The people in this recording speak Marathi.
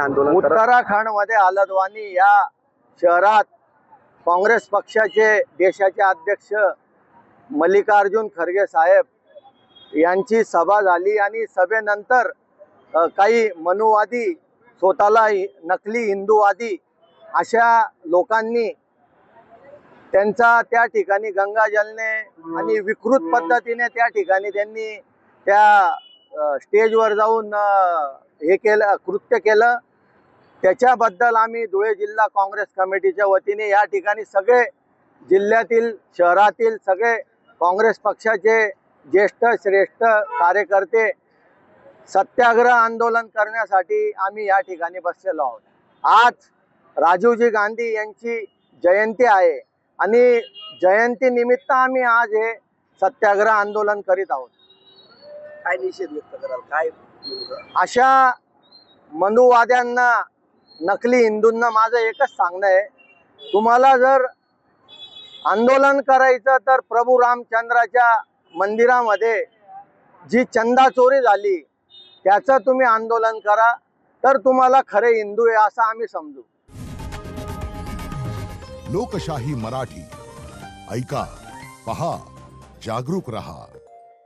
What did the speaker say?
आंदोलन उत्तराखंड मध्ये हलद्वानी या शहरात काँग्रेस पक्षाचे देशाचे अध्यक्ष मल्लिकार्जुन खरगे साहेब यांची सभा झाली आणि सभेनंतर काही मनुवादी, स्वतःला नकली हिंदूवादी अशा लोकांनी त्यांचा त्या ठिकाणी गंगाजलने आणि विकृत पद्धतीने त्या ठिकाणी त्यांनी त्या स्टेजवर जाऊन हे केलं, कृत्य केलं। त्याच्याबद्दल आम्ही धुळे जिल्हा काँग्रेस कमिटीच्या वतीने या ठिकाणी सगळे जिल्ह्यातील शहरातील सगळे काँग्रेस पक्षाचे ज्येष्ठ श्रेष्ठ कार्यकर्ते सत्याग्रह आंदोलन करण्यासाठी आम्ही या ठिकाणी बसलेलो आहोत। आज राजीवजी गांधी यांची जयंती आहे आणि जयंती निमित्त आम्ही आज हे सत्याग्रह आंदोलन करीत आहोत। काय निषेध व्यक्त कराल? काय अशा मनुवाद्यांना, नकली हिंदूंना माझं एकच सांगणं आहे, तुम्हाला जर आंदोलन करायचं तर प्रभू रामचंद्राच्या मंदिरामध्ये जी चंदा चोरी झाली त्याचं तुम्ही आंदोलन करा, तर तुम्हाला खरे हिंदू आहे असं आम्ही समजू। लोकशाही मराठी ऐका, पहा, जागरूक रहा।